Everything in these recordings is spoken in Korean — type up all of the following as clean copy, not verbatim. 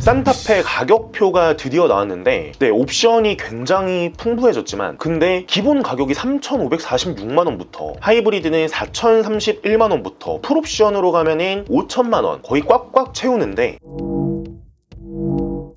산타페 가격표가 드디어 나왔는데 네, 옵션이 굉장히 풍부해졌지만 근데 기본 가격이 3,546만원부터 하이브리드는 4,031만원부터 풀옵션으로 가면은 5천만원 거의 꽉꽉 채우는데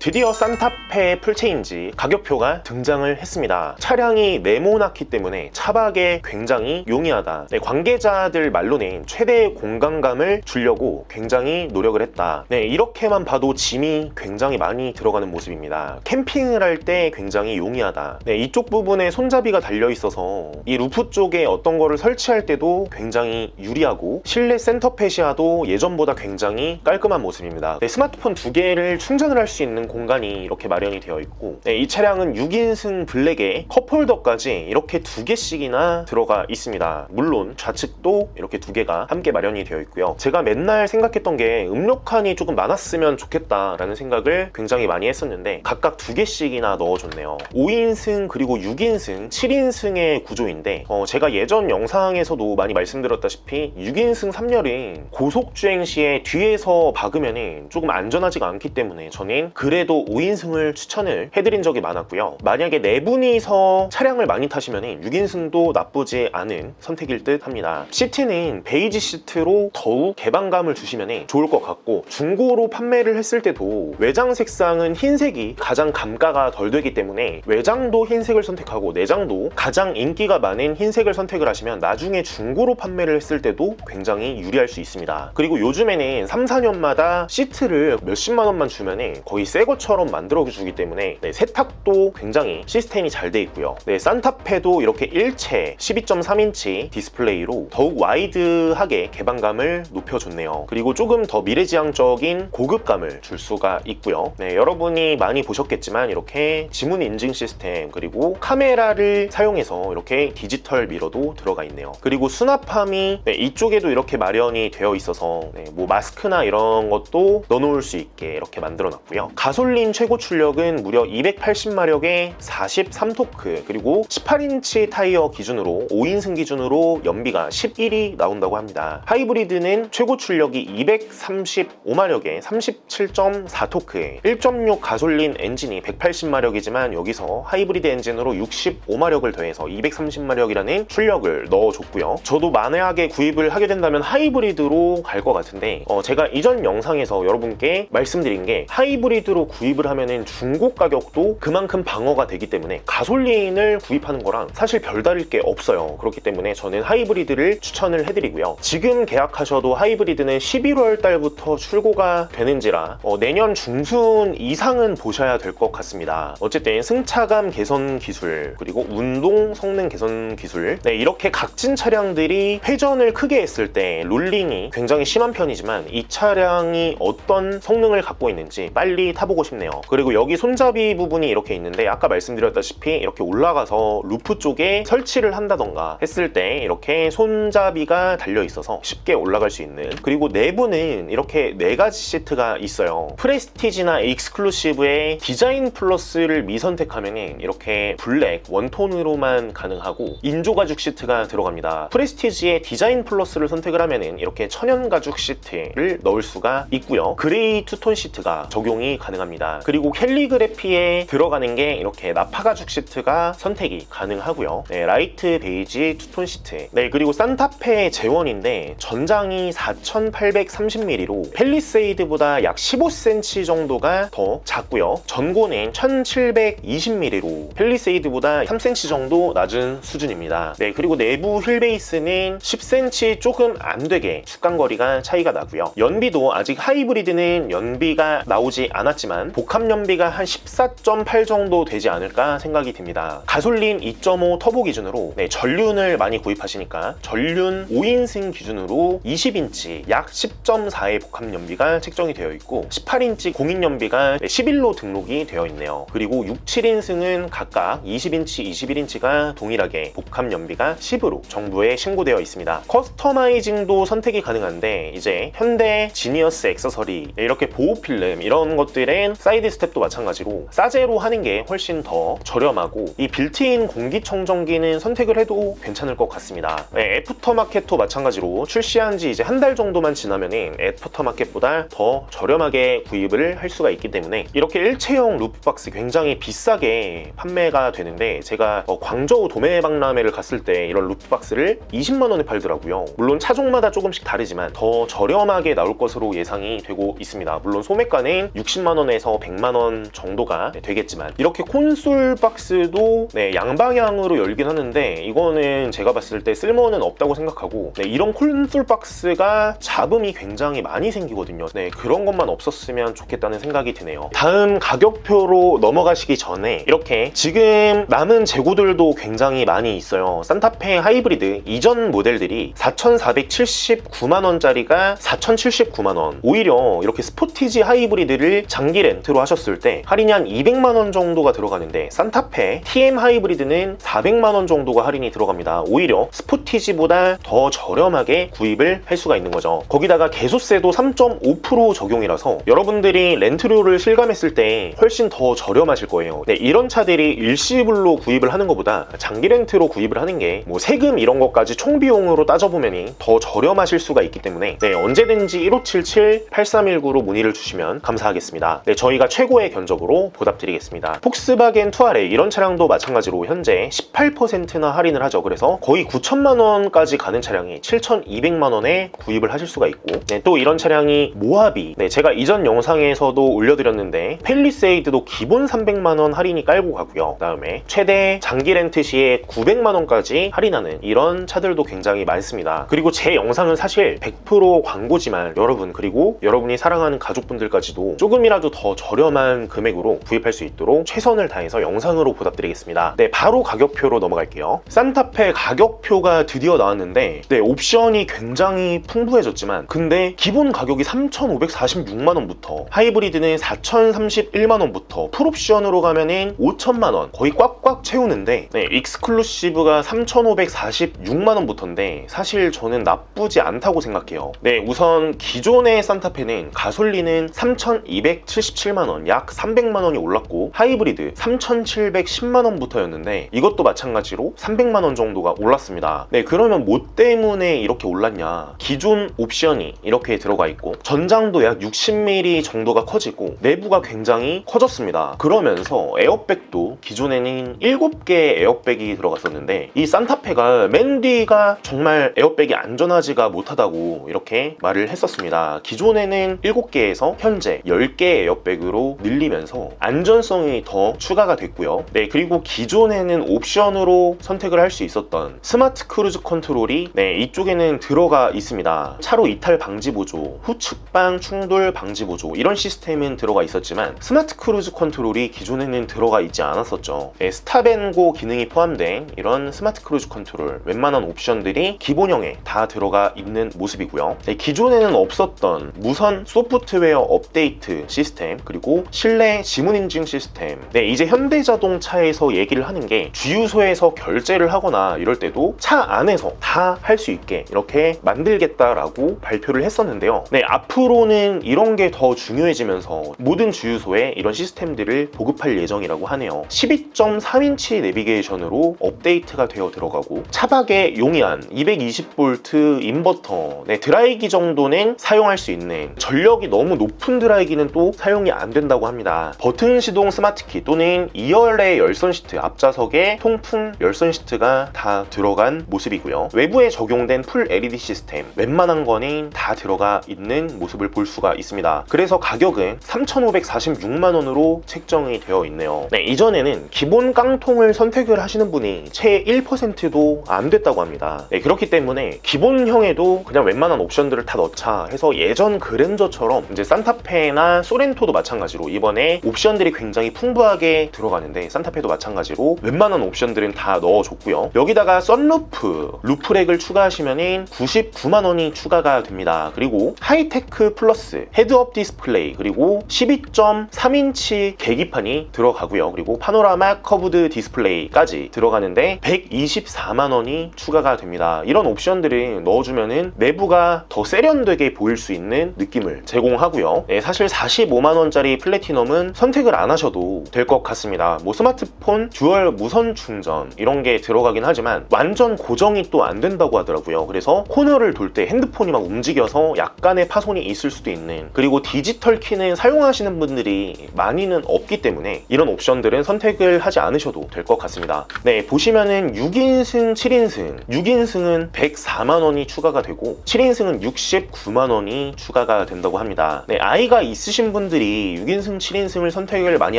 드디어 산타페 풀체인지 가격표가 등장을 했습니다. 차량이 네모나기 때문에 차박에 굉장히 용이하다. 네, 관계자들 말로는 최대 공간감을 주려고 굉장히 노력을 했다. 네, 이렇게만 봐도 짐이 굉장히 많이 들어가는 모습입니다. 캠핑을 할 때 굉장히 용이하다. 네, 이쪽 부분에 손잡이가 달려 있어서 이 루프 쪽에 어떤 거를 설치할 때도 굉장히 유리하고 실내 센터페시아도 예전보다 굉장히 깔끔한 모습입니다. 네, 스마트폰 2개를 충전을 할 수 있는 공간이 이렇게 마련이 되어 있고 네, 이 차량은 6인승 블랙에 컵홀더까지 이렇게 2개씩이나 들어가 있습니다. 물론 좌측도 이렇게 2개가 함께 마련이 되어 있고요. 제가 맨날 생각했던 게 음료칸이 조금 많았으면 좋겠다라는 생각을 굉장히 많이 했었는데 각각 2개씩이나 넣어줬네요. 5인승 그리고 6인승, 7인승의 구조인데 제가 예전 영상에서도 많이 말씀드렸다시피 6인승 3열은 고속주행 시에 뒤에서 박으면 조금 안전하지가 않기 때문에 저는 그래도 5인승을 추천을 해드린 적이 많았고요. 만약에 4분이서 차량을 많이 타시면 6인승도 나쁘지 않은 선택일 듯 합니다. 시트는 베이지 시트로 더욱 개방감을 주시면 좋을 것 같고 중고로 판매를 했을 때도 외장 색상은 흰색이 가장 감가가 덜 되기 때문에 외장도 흰색을 선택하고 내장도 가장 인기가 많은 흰색을 선택을 하시면 나중에 중고로 판매를 했을 때도 굉장히 유리할 수 있습니다. 그리고 요즘에는 3, 4년마다 시트를 몇십만 원만 주면 거의 새 것처럼 만들어주기 때문에 네, 세탁도 굉장히 시스템이 잘 돼 있고요. 네, 산타페도 이렇게 일체 12.3인치 디스플레이로 더욱 와이드하게 개방감을 높여줬네요. 그리고 조금 더 미래지향적인 고급감을 줄 수가 있고요. 네, 여러분이 많이 보셨겠지만 이렇게 지문 인증 시스템 그리고 카메라를 사용해서 이렇게 디지털 미러도 들어가 있네요. 그리고 수납함이 네, 이쪽에도 이렇게 마련이 되어 있어서 네, 뭐 마스크나 이런 것도 넣어놓을 수 있게 이렇게 만들어 놨고요. 가솔린 최고 출력은 무려 280마력의 43토크 그리고 18인치 타이어 기준으로 5인승 기준으로 연비가 11이 나온다고 합니다. 하이브리드는 최고 출력이 235마력의 37.4토크에 1.6 가솔린 엔진이 180마력이지만 여기서 하이브리드 엔진으로 65마력을 더해서 230마력이라는 출력을 넣어줬고요. 저도 만약에 구입을 하게 된다면 하이브리드로 갈 것 같은데 제가 이전 영상에서 여러분께 말씀드린 게 하이브리드로 구입을 하면은 중고 가격도 그만큼 방어가 되기 때문에 가솔린을 구입하는 거랑 사실 별다를 게 없어요. 그렇기 때문에 저는 하이브리드를 추천을 해드리고요. 지금 계약하셔도 하이브리드는 11월 달부터 출고가 되는지라 내년 중순 이상은 보셔야 될 것 같습니다. 어쨌든 승차감 개선 기술 그리고 운동 성능 개선 기술 네, 이렇게 각진 차량들이 회전을 크게 했을 때 롤링이 굉장히 심한 편이지만 이 차량이 어떤 성능을 갖고 있는지 빨리 타보고 싶네요. 그리고 여기 손잡이 부분이 이렇게 있는데 아까 말씀드렸다시피 이렇게 올라가서 루프 쪽에 설치를 한다던가 했을 때 이렇게 손잡이가 달려 있어서 쉽게 올라갈 수 있는 그리고 내부는 이렇게 4가지 시트가 있어요. 프레스티지나 익스클루시브의 디자인 플러스를 미선택하면 이렇게 블랙 원톤으로만 가능하고 인조가죽 시트가 들어갑니다. 프레스티지의 디자인 플러스를 선택을 하면 이렇게 천연가죽 시트를 넣을 수가 있고요. 그레이 투톤 시트가 적용이 가능합니다. 그리고 캘리그래피에 들어가는 게 이렇게 나파가죽 시트가 선택이 가능하고요. 네, 라이트 베이지 투톤 시트 네, 그리고 산타페 제원인데 전장이 4830mm로 펠리세이드보다 약 15cm 정도가 더 작고요. 전고는 1720mm로 펠리세이드보다 3cm 정도 낮은 수준입니다. 네, 그리고 내부 휠베이스는 10cm 조금 안 되게 축간거리가 차이가 나고요. 연비도 아직 하이브리드는 연비가 나오지 않았지만 복합 연비가 한 14.8 정도 되지 않을까 생각이 듭니다. 가솔린 2.5 터보 기준으로 네, 전륜을 많이 구입하시니까 전륜 5인승 기준으로 20인치 약 10.4의 복합 연비가 책정이 되어 있고 18인치 공인 연비가 11로 등록이 되어 있네요. 그리고 6, 7인승은 각각 20인치, 21인치가 동일하게 복합 연비가 10으로 정부에 신고되어 있습니다. 커스터마이징도 선택이 가능한데 이제 현대 지니어스 액세서리 이렇게 보호 필름 이런 것들에 경우에는 사이드 스텝도 마찬가지로 싸제로 하는 게 훨씬 더 저렴하고 이 빌트인 공기청정기는 선택을 해도 괜찮을 것 같습니다. 네, 애프터마켓도 마찬가지로 출시한 지 이제 한 달 정도만 지나면은 애프터마켓보다 더 저렴하게 구입을 할 수가 있기 때문에 이렇게 일체형 루프박스 굉장히 비싸게 판매가 되는데 제가 광저우 도매박람회를 갔을 때 이런 루프박스를 20만 원에 팔더라고요. 물론 차종마다 조금씩 다르지만 더 저렴하게 나올 것으로 예상이 되고 있습니다. 물론 소매가는 60만 원에서 100만 원 정도가 되겠지만 이렇게 콘솔 박스도 양방향으로 열긴 하는데 이거는 제가 봤을 때 쓸모는 없다고 생각하고 이런 콘솔 박스가 잡음이 굉장히 많이 생기거든요. 그런 것만 없었으면 좋겠다는 생각이 드네요. 다음 가격표로 넘어가시기 전에 이렇게 지금 남은 재고들도 굉장히 많이 있어요. 산타페 하이브리드 이전 모델들이 4,479만 원짜리가 4,079만 원. 오히려 이렇게 스포티지 하이브리드를 장기 렌트로 하셨을 때 할인이 한 200만 원 정도가 들어가는데 산타페 TM 하이브리드는 400만 원 정도가 할인이 들어갑니다. 오히려 스포티지보다 더 저렴하게 구입을 할 수가 있는 거죠. 거기다가 개소세도 3.5% 적용이라서 여러분들이 렌트료를 실감했을 때 훨씬 더 저렴하실 거예요. 이런 차들이 일시불로 구입을 하는 것보다 장기 렌트로 구입을 하는 게 뭐 세금 이런 것까지 총 비용으로 따져보면 더 저렴하실 수가 있기 때문에 언제든지 1577-8319로 문의를 주시면 감사하겠습니다. 저희가 최고의 견적으로 보답드리겠습니다. 폭스바겐 투아레 이런 차량도 마찬가지로 현재 18%나 할인을 하죠. 그래서 거의 9천만 원까지 가는 차량이 7,200만 원에 구입을 하실 수가 있고 또 이런 차량이 모하비 제가 이전 영상에서도 올려드렸는데 펠리세이드도 기본 300만 원 할인이 깔고 가고요. 그다음에 최대 장기 렌트 시에 900만 원까지 할인하는 이런 차들도 굉장히 많습니다. 그리고 제 영상은 사실 100% 광고지만 그리고 여러분이 사랑하는 가족분들까지도 조금이라도 더 저렴한 금액으로 구입할 수 있도록 최선을 다해서 영상으로 보답드리겠습니다. 바로 가격표로 넘어갈게요. 산타페 가격표가 드디어 나왔는데 옵션이 굉장히 풍부해졌지만 근데 기본 가격이 3,546만 원부터 하이브리드는 4,031만 원부터 풀옵션으로 가면은 5천만 원 거의 꽉꽉 채우는데 익스클루시브가 3,546만 원부터인데 사실 저는 나쁘지 않다고 생각해요. 우선 기존의 산타페는 가솔린은 3,277만 원 약 300만 원이 올랐고 하이브리드 3,710만 원부터였는데 이것도 마찬가지로 300만 원 정도가 올랐습니다. 그러면 뭐 때문에 이렇게 올랐냐? 기존 옵션이 이렇게 들어가 있고 전장도 약 60mm 정도가 커지고 내부가 굉장히 커졌습니다. 그러면서 에어백도 기존에는 7개의 에어백이 들어갔었는데 이 산타페가 맨 뒤가 정말 에어백이 안전하지가 못하다고 이렇게 말을 했었습니다. 기존에는 7개에서 현재 10개의 에어백으로 늘리면서 안전성이 더 추가가 됐고요. 그리고 기존에는 옵션으로 선택을 할 수 있었던 스마트 크루즈 컨트롤이 이쪽에는 들어가 있습니다. 차로 이탈 방지 보조, 후측방 충돌 방지 보조 이런 시스템은 들어가 있었지만 스마트 크루즈 컨트롤이 기존에는 들어가 있지 않았었죠. 스탑앤고 기능이 포함된 이런 스마트 크루즈 컨트롤 웬만한 옵션들이 기본형에 다 들어가 있는 모습이고요. 기존에는 없었던 무선 소프트웨어 업데이트 시스템 그리고 실내 지문 인증 시스템 이제 현대자동차에서 얘기를 하는 게 주유소에서 결제를 하거나 이럴 때도 차 안에서 다 할 수 있게 이렇게 만들겠다라고 발표를 했었는데요. 앞으로는 이런 게 더 중요해지면서 모든 주유소에 이런 시스템들을 보급할 예정이라고 하네요. 12.3인치 내비게이션으로 업데이트가 되어 들어가고 차박에 용이한 220V 인버터 드라이기 정도는 사용할 수 있는 전력이 너무 높은 드라이기는 또 사용이 안 된다고 합니다. 버튼 시동 스마트키 또는 2열의 열선 시트 앞좌석에 통풍 열선 시트가 다 들어간 모습이고요. 외부에 적용된 풀 LED 시스템 웬만한 거는 다 들어가 있는 모습을 볼 수가 있습니다. 그래서 가격은 3,546만 원으로 책정이 되어 있네요. 이전에는 기본 깡통을 선택을 하시는 분이 채 1%도 안 됐다고 합니다. 그렇기 때문에 기본형에도 그냥 웬만한 옵션들을 다 넣자 해서 예전 그랜저처럼 이제 산타페나 소렌토도 마찬가지로 이번에 옵션들이 굉장히 풍부하게 들어가는데 산타페도 마찬가지로 웬만한 옵션들은 다 넣어줬고요. 여기다가 썬루프, 루프렉을 추가하시면 99만 원이 추가가 됩니다. 그리고 하이테크 플러스, 헤드업 디스플레이, 그리고 12.3인치 계기판이 들어가고요. 그리고 파노라마 커브드 디스플레이까지 들어가는데 124만 원이 추가가 됩니다. 이런 옵션들을 넣어주면은 내부가 더 세련되게 보일 수 있는 느낌을 제공하고요. 사실 45만 원짜리 플래티넘은 선택을 안 하셔도 될 것 같습니다. 뭐 스마트폰 듀얼 무선 충전 이런 게 들어가긴 하지만 완전 고정이 또 안 된다고 하더라고요. 그래서 코너를 돌 때 핸드폰이 막 움직여서 약간의 파손이 있을 수도 있는, 그리고 디지털 키는 사용하시는 분들이 많이는 없기 때문에 이런 옵션들은 선택을 하지 않으셔도 될 것 같습니다. 네, 보시면은 6인승, 7인승 6인승은 104만 원이 추가가 되고 7인승은 69만 원이 추가가 된다고 합니다. 네, 아이가 있으신 분들이 6인승, 7인승을 선택을 많이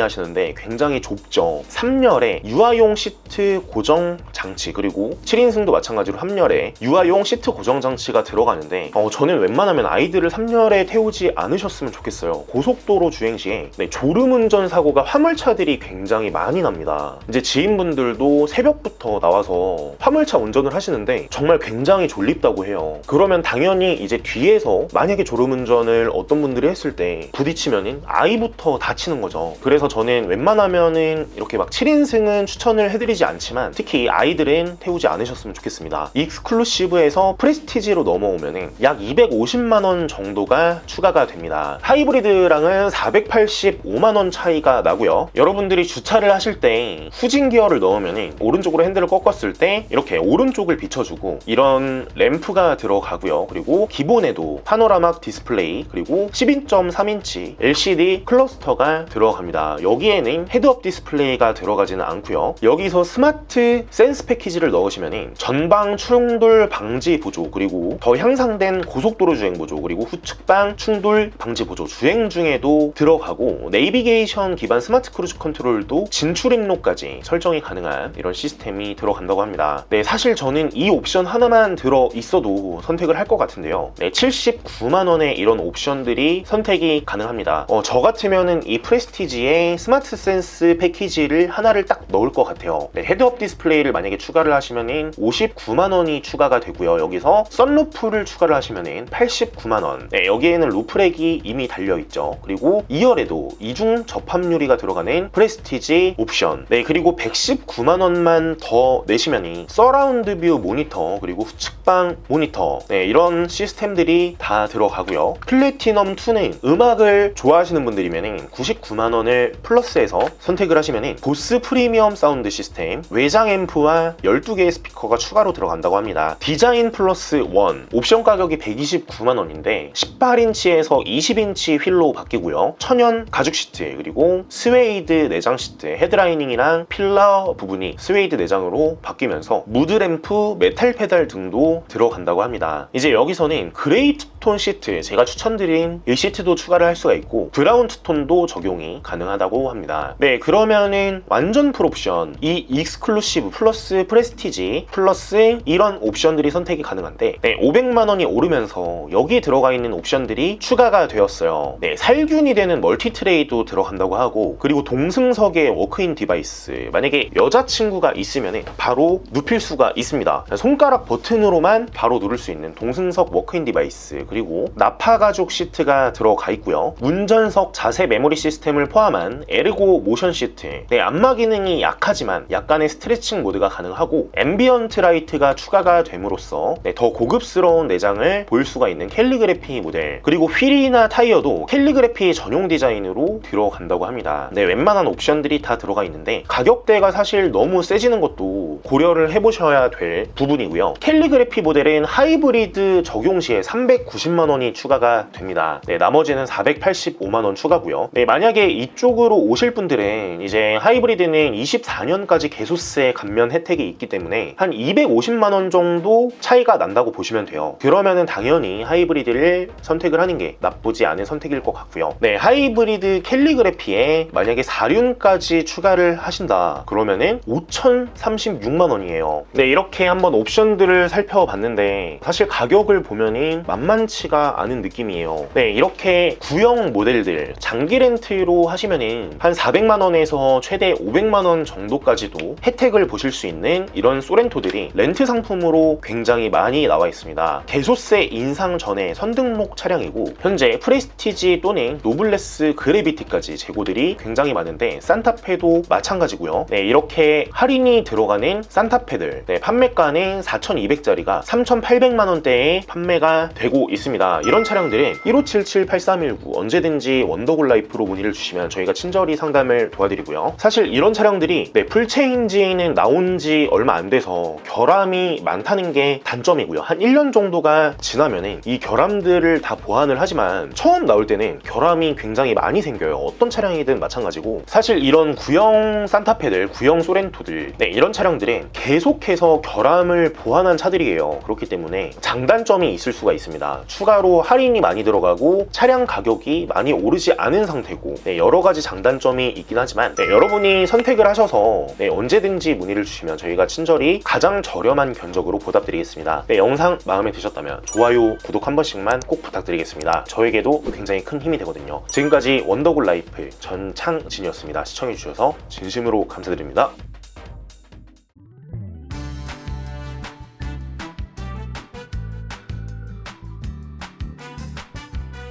하시는데 굉장히 좁죠. 3열에 유아용 시트 고정 장치, 그리고 7인승도 마찬가지로 3열에 유아용 시트 고정 장치가 들어가는데 저는 웬만하면 아이들을 3열에 태우지 않으셨으면 좋겠어요. 고속도로 주행 시에 졸음운전 사고가 화물차들이 굉장히 많이 납니다. 이제 지인분들도 새벽부터 나와서 화물차 운전을 하시는데 정말 굉장히 졸립다고 해요. 그러면 당연히 이제 뒤에서 만약에 졸음운전을 어떤 분들이 했을 때 부딪히면은 아이부터 다치는 거죠. 그래서 저는 웬만하면은 이렇게 막 7인승은 추천을 해드리지 않지만 특히 아이들은 태우지 않으셨으면 좋겠습니다. 익스클루시브에서 프레스티지로 넘어오면은 약 250만 원 정도가 추가가 됩니다. 하이브리드랑은 485만 원 차이가 나고요. 여러분들이 주차를 하실 때 후진 기어를 넣으면은 오른쪽으로 핸들을 꺾었을 때 이렇게 오른쪽을 비춰주고 이런 램프가 들어가고요. 그리고 기본에도 파노라마 디스플레이, 그리고 12.3인치 LCD 클러스터가 들어갑니다. 여기에는 헤드업 디스플레이가 들어가지는 않고요. 여기서 스마트 센스 패키지를 넣으시면 전방 충돌 방지 보조, 그리고 더 향상된 고속도로 주행 보조, 그리고 후측방 충돌 방지 보조 주행 중에도 들어가고, 내비게이션 기반 스마트 크루즈 컨트롤도 진출 입로까지 설정이 가능한 이런 시스템이 들어간다고 합니다. 네, 사실 저는 이 옵션 하나만 들어 있어도 선택을 할 것 같은데요. 네, 79만 원에 이런 옵션들이 선택이 가능합니다. 저 같으면은 이 프레스티지에 스마트 센스 패키지를 하나를 딱 넣을 것 같아요. 네, 헤드업 디스플레이를 만약에 추가를 하시면은 59만 원이 추가가 되고요. 여기서 썬루프를 추가를 하시면은 89만 원. 네, 여기에는 루프렉이 이미 달려있죠. 그리고 2열에도 이중 접합유리가 들어가는 프레스티지 옵션. 네, 그리고 119만 원만 더 내시면이 서라운드 뷰 모니터, 그리고 후측방 모니터, 네, 이런 시스템들이 다 들어가고요. 플래티넘 2는 음악을 좋아하시는 분들이면 99만 원을 플러스해서 선택을 하시면 보스 프리미엄 사운드 시스템, 외장 앰프와 12개의 스피커가 추가로 들어간다고 합니다. 디자인 플러스 1 옵션 가격이 129만 원인데 18인치에서 20인치 휠로 바뀌고요. 천연 가죽 시트, 그리고 스웨이드 내장 시트, 헤드라이닝이랑 필러 부분이 스웨이드 내장으로 바뀌면서 무드 램프, 메탈 페달 등도 들어간다고 합니다. 이제 여기서는 그레이 투톤 시트, 제가 추천드린 이 시트도 추가를 할 수가 있고 브라운 투톤도 적용이 가능하다고 합니다. 네, 그러면은 완전 풀옵션, 이 익스클루시브 플러스 프레스티지 플러스 이런 옵션들이 선택이 가능한데, 네, 500만 원이 오르면서 여기 들어가 있는 옵션들이 추가가 되었어요. 네, 살균이 되는 멀티트레이도 들어간다고 하고, 그리고 동승석의 워크인 디바이스, 만약에 여자친구가 있으면 바로 눕힐 수가 있습니다. 손가락 버튼으로만 바로 누를 수 있는 동승석 워크인 디바이스, 그리고 나파 가죽 시트가 들어가 있고요. 운전석 자세 메모리 시스템을 포함한 에르고 모션 시트, 네, 안마 기능이 약하지만 약간의 스트레칭 모드가 가능하고 앰비언트 라이트가 추가가 됨으로써 네, 더 고급스러운 내장을 볼 수가 있는 캘리그래피 모델, 그리고 휠이나 타이어도 캘리그래피 전용 디자인으로 들어간다고 합니다. 네, 웬만한 옵션들이 다 들어가 있는데 가격대가 사실 너무 세지는 것도 고려를 해보셔야 될 부분이고요. 캘리그래피 모델은 하이브리드 적용 시에 390만 원이 추가가 됩니다. 네, 나머지는 485만 원 추가고요. 네, 만약에 이쪽으로 오실 분들은 이제 하이브리드는 24년까지 개소세 감면 혜택이 있기 때문에 한 250만 원 정도 차이가 난다고 보시면 돼요. 그러면은 당연히 하이브리드를 선택을 하는 게 나쁘지 않은 선택일 것 같고요. 네, 하이브리드 캘리그래피에 만약에 4륜까지 추가를 하신다 그러면은 5,036만 원이에요. 네, 이렇게 한번 옵션들을 살펴봤는데 사실 가격을 보면은 만만치가 않은 느낌이에요. 네, 이렇게 구형 모델들 장기 렌트로 하시면은 한 400만 원에서 최대 500만 원 정도까지도 혜택을 보실 수 있는 이런 소렌토들이 렌트 상품으로 굉장히 많이 나와 있습니다. 개소세 인상 전에 선등록 차량이고 현재 프레스티지 또는 노블레스 그래비티까지 재고들이 굉장히 많은데 산타페도 마찬가지고요. 네, 이렇게 할인이 들어가는 산타페들, 네, 판매가는 4,200짜리가 3,800만 원대에 판매가 되고 있습니다. 이런 차량들은 1577-8319 언제든지 언제든지 원더골 라이프로 문의를 주시면 저희가 친절히 상담을 도와드리고요. 사실 이런 차량들이 풀체인지는 나온 지 얼마 안 돼서 결함이 많다는 게 단점이고요. 한 1년 정도가 지나면은 이 결함들을 다 보완을 하지만 처음 나올 때는 결함이 굉장히 많이 생겨요. 어떤 차량이든 마찬가지고, 사실 이런 구형 산타페들, 구형 소렌토들, 이런 차량들은 계속해서 결함을 보완한 차들이에요. 그렇기 때문에 장단점이 있을 수가 있습니다. 추가로 할인이 많이 들어가고 차량 가격이 많이 오르지 않은 상태고, 여러 가지 장단점이 있긴 하지만 여러분이 선택을 하셔서 언제든지 문의를 주시면 저희가 친절히 가장 저렴한 견적으로 보답드리겠습니다. 영상 마음에 드셨다면 좋아요, 구독 한 번씩만 꼭 부탁드리겠습니다. 저에게도 굉장히 큰 힘이 되거든요. 지금까지 원더골 라이프 전창진이었습니다. 시청해주셔서 진심으로 감사드립니다.